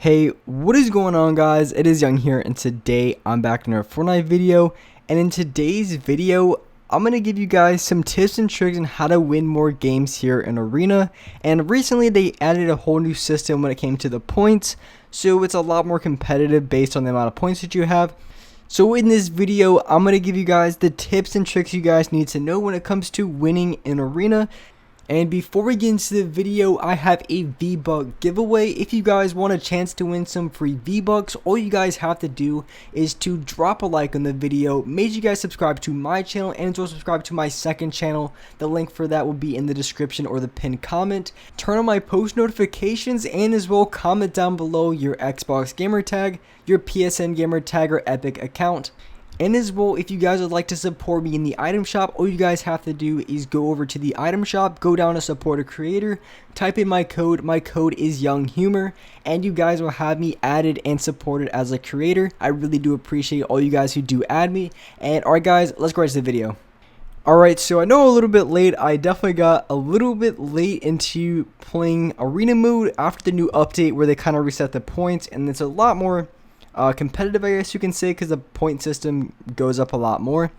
Hey, what is going on, guys? It is Young here, and today I'm back in our Fortnite video. And in today's video, I'm going to give you guys some tips and tricks on how to win more games here in Arena. And recently they added a whole new system when it came to the points, so it's a lot more competitive based on the amount of points that you have. So in this video, I'm going to give you guys the tips and tricks you guys need to know when it comes to winning in Arena. And before we get into the video, I have a V-Buck giveaway. If you guys want a chance to win some free V-Bucks, all you guys have to do is to drop a like on the video. Make sure you guys subscribe to my channel and as well subscribe to my second channel. The link for that will be in the description or the pinned comment. Turn on my post notifications and as well comment down below your Xbox gamer tag, your PSN gamer tag, or Epic account. And as well, if you guys would like to support me in the item shop, all you guys have to do is go over to the item shop, go down to support a creator, type in my code is Young Humor, and you guys will have me added and supported as a creator. I really do appreciate all you guys who do add me. And alright guys, let's go right to the video. Alright, so I know a little bit late. I definitely got a little bit late into playing arena mode after the new update where they kind of reset the points, and it's a lot more competitive, I guess you can say, because the point system goes up a lot more.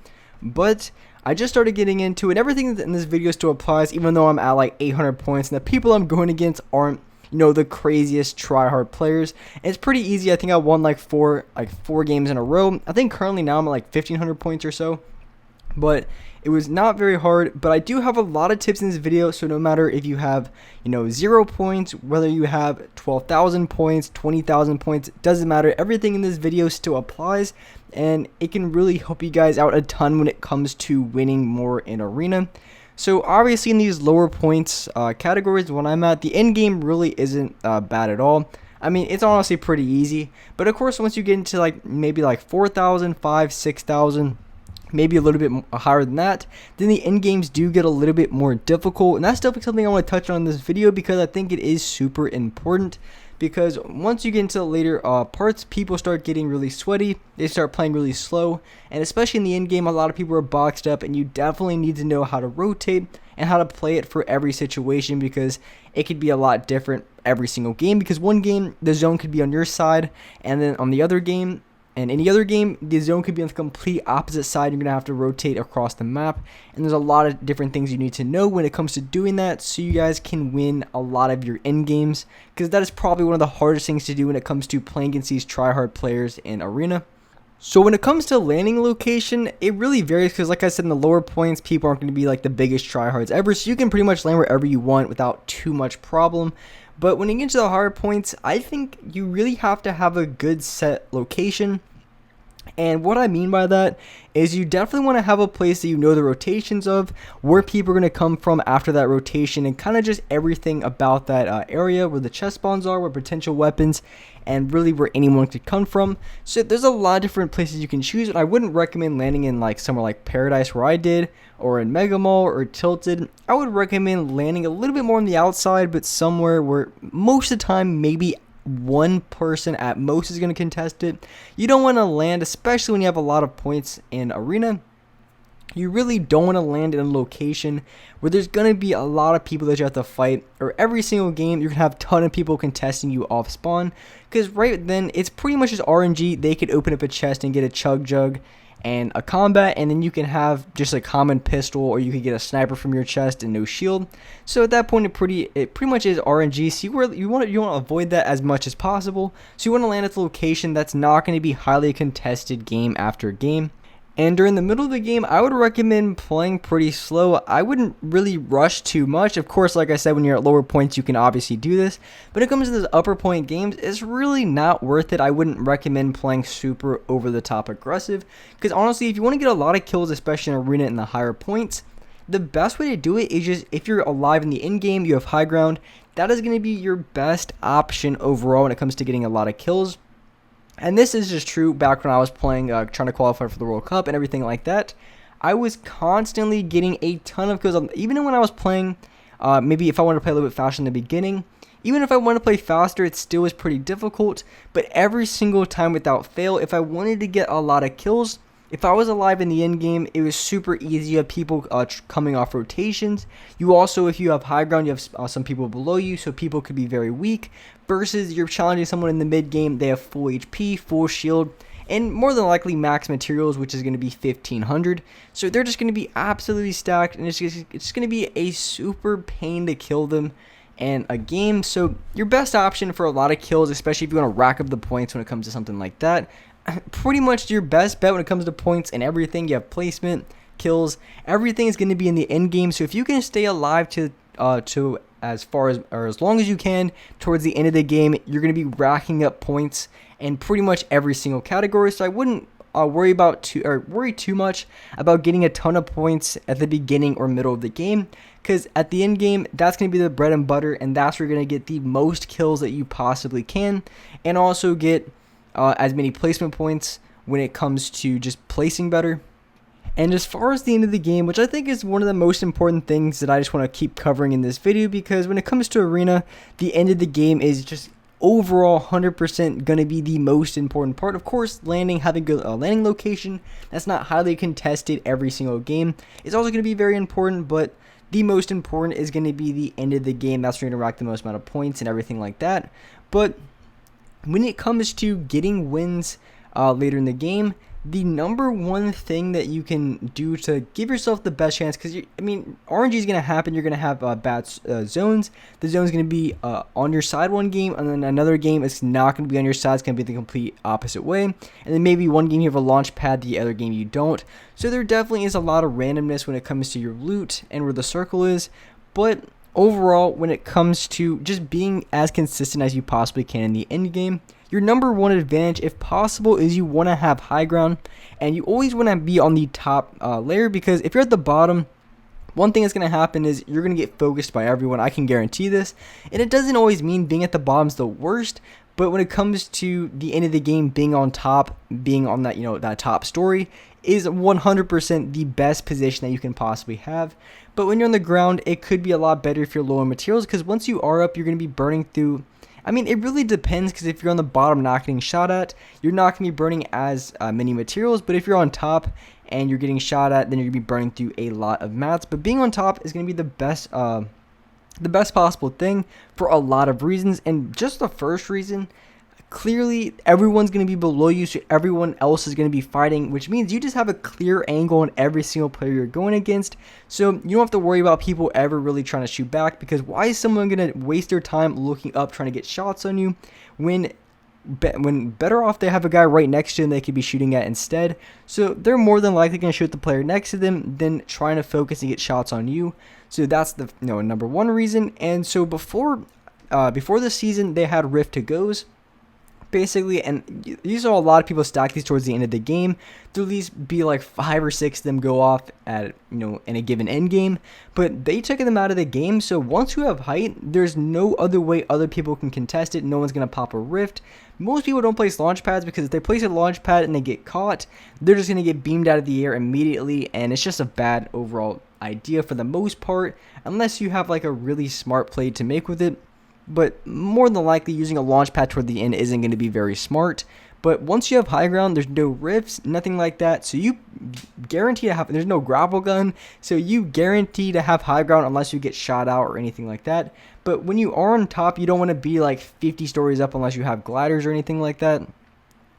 But I just started getting into it. Everything in this video still applies, even though I'm at like 800 points, and the people I'm going against aren't, you know, the craziest try-hard players. And it's pretty easy. I think I won like four games in a row. I think currently now I'm at like 1500 points or so. But it was not very hard, but I do have a lot of tips in this video, so no matter if you have, 0 points, whether you have 12,000 points, 20,000 points, it doesn't matter. Everything in this video still applies, and it can really help you guys out a ton when it comes to winning more in Arena. So obviously in these lower points categories, when I'm at, the end game really isn't bad at all. I mean, it's honestly pretty easy, but of course once you get into like maybe like 4,000, 5,000, 6,000, maybe a little bit higher than that, then the end games do get a little bit more difficult. And that's definitely something I want to touch on in this video, because I think it is super important. Because once you get into the later parts, people start getting really sweaty, they start playing really slow, and especially in the end game, a lot of people are boxed up, and you definitely need to know how to rotate and how to play it for every situation, because it could be a lot different every single game. Because one game, the zone could be on your side, and then on the other game, and any other game, the zone could be on the complete opposite side. You're going to have to rotate across the map. And there's a lot of different things you need to know when it comes to doing that, so you guys can win a lot of your end games. Because that is probably one of the hardest things to do when it comes to playing against these try-hard players in Arena. So when it comes to landing location, it really varies, because like I said, in the lower points, people aren't going to be like the biggest try-hards ever. So you can pretty much land wherever you want without too much problem. But when you get to the hard points, I think you really have to have a good set location. And what I mean by that is you definitely want to have a place that you know the rotations of, where people are going to come from after that rotation, and kind of just everything about that area, where the chest spawns are, where potential weapons, and really where anyone could come from. So there's a lot of different places you can choose, and I wouldn't recommend landing in like somewhere like Paradise, where I did, or in Mega Mall or Tilted. I would recommend landing a little bit more on the outside, but somewhere where most of the time maybe one person at most is going to contest it. You don't want to land, especially when you have a lot of points in Arena, you really don't want to land in a location where there's going to be a lot of people that you have to fight, or every single game you're going to have a ton of people contesting you off spawn, because right then it's pretty much just RNG. They could open up a chest and get a chug jug and a combat, and then you can have just a common pistol, or you could get a sniper from your chest and no shield. So at that point, it pretty much is RNG. So you want to avoid that as much as possible. So you want to land at the location that's not going to be highly contested game after game. And during the middle of the game, I would recommend playing pretty slow. I wouldn't really rush too much. Of course, like I said, when you're at lower points, you can obviously do this. But when it comes to those upper point games, it's really not worth it. I wouldn't recommend playing super over-the-top aggressive. Because honestly, if you want to get a lot of kills, especially in Arena in the higher points, the best way to do it is just, if you're alive in the end game, you have high ground, that is going to be your best option overall when it comes to getting a lot of kills. And this is just true back when I was playing, trying to qualify for the World Cup and everything like that. I was constantly getting a ton of kills. Even when I was playing, maybe if I wanted to play a little bit faster in the beginning, even if I wanted to play faster, it still was pretty difficult. But every single time without fail, if I wanted to get a lot of kills, if I was alive in the end game, it was super easy. You have people coming off rotations. You also, if you have high ground, you have some people below you, so people could be very weak. Versus you're challenging someone in the mid game, they have full HP, full shield, and more than likely max materials, which is going to be 1500. So they're just going to be absolutely stacked, and it's going to be a super pain to kill them and a game. So your best option for a lot of kills, especially if you want to rack up the points when it comes to something like that, pretty much your best bet when it comes to points and everything. You have placement, kills, everything is going to be in the end game. So if you can stay alive to as far as, or as long as you can towards the end of the game, you're going to be racking up points in pretty much every single category. So I wouldn't worry too much about getting a ton of points at the beginning or middle of the game, because at the end game, that's going to be the bread and butter, and that's where you're going to get the most kills that you possibly can, and also get as many placement points when it comes to just placing better. And as far as the end of the game, which I think is one of the most important things that I just want to keep covering in this video, because when it comes to arena, the end of the game is just overall 100% going to be the most important part. Of course, having good landing location, that's not highly contested every single game, is also going to be very important, but the most important is going to be the end of the game. That's where you're going to rack the most amount of points and everything like that. But when it comes to getting wins later in the game, the number one thing that you can do to give yourself the best chance, because RNG is going to happen. You're going to have bad zones. The zone is going to be on your side one game, and then another game it's not going to be on your side. It's going to be the complete opposite way. And then maybe one game you have a launch pad, the other game you don't. So there definitely is a lot of randomness when it comes to your loot and where the circle is. But overall, when it comes to just being as consistent as you possibly can in the end game, your number one advantage, if possible, is you want to have high ground, and you always want to be on the top layer, because if you're at the bottom, one thing that's going to happen is you're going to get focused by everyone. I can guarantee this, and it doesn't always mean being at the bottom is the worst, but when it comes to the end of the game, being on top, being on that, that top story is 100% the best position that you can possibly have. But when you're on the ground, it could be a lot better if you're low on materials, because once you are up, you're going to be burning through. It really depends, because if you're on the bottom not getting shot at, you're not going to be burning as many materials. But if you're on top and you're getting shot at, then you're going to be burning through a lot of mats. But being on top is going to be the best possible thing for a lot of reasons. And just the first reason, clearly everyone's going to be below you, so everyone else is going to be fighting, which means you just have a clear angle on every single player you're going against. So you don't have to worry about people ever really trying to shoot back, because why is someone going to waste their time looking up trying to get shots on you when better off they have a guy right next to them they could be shooting at instead? So they're more than likely going to shoot the player next to them than trying to focus and get shots on you. So that's the number one reason. And so before the season, they had Rift to goes, basically, and you saw a lot of people stack these towards the end of the game. There'll at least be like 5 or 6 of them go off at in a given end game, but they took them out of the game. So once you have height, there's no other way other people can contest it. No one's gonna pop a rift. Most people don't place launch pads, because if they place a launch pad and they get caught, they're just gonna get beamed out of the air immediately, and it's just a bad overall idea for the most part, unless you have like a really smart play to make with it. But more than likely, using a launch pad toward the end isn't going to be very smart. But once you have high ground, there's no rifts, nothing like that. So you guarantee to have, there's no grapple gun. So you guarantee to have high ground unless you get shot out or anything like that. But when you are on top, you don't want to be like 50 stories up unless you have gliders or anything like that.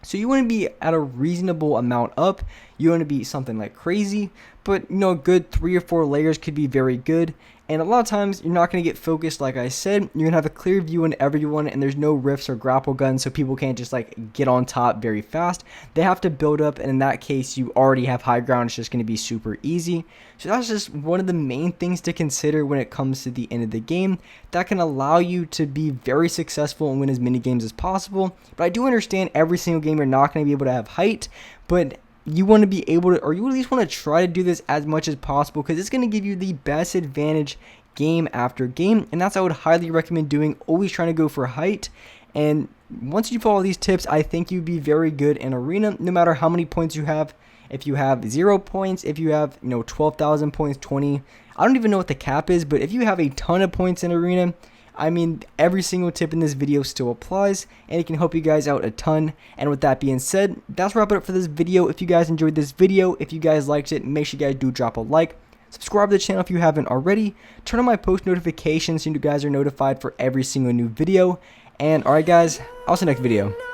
So you want to be at a reasonable amount up. You want to be something like crazy, but a good 3 or 4 layers could be very good. And a lot of times you're not going to get focused. Like I said, you're going to have a clear view on everyone, and there's no rifts or grapple guns, so people can't just like get on top very fast. They have to build up, and in that case, you already have high ground. It's just going to be super easy. So that's just one of the main things to consider when it comes to the end of the game. That can allow you to be very successful and win as many games as possible. But I do understand every single game you're not going to be able to have height, but you want to be able to, or you at least want to try to do this as much as possible, because it's going to give you the best advantage game after game, and that's what I would highly recommend doing. Always trying to go for height, and once you follow these tips, I think you'd be very good in arena, no matter how many points you have. If you have 0 points, if you have 12,000 points, 20, I don't even know what the cap is, but if you have a ton of points in arena, I mean, every single tip in this video still applies, and it can help you guys out a ton. And with that being said, that's wrap it up for this video. If you guys enjoyed this video, if you guys liked it, make sure you guys do drop a like. Subscribe to the channel if you haven't already. Turn on my post notifications so you guys are notified for every single new video. And alright guys, I'll see you next video.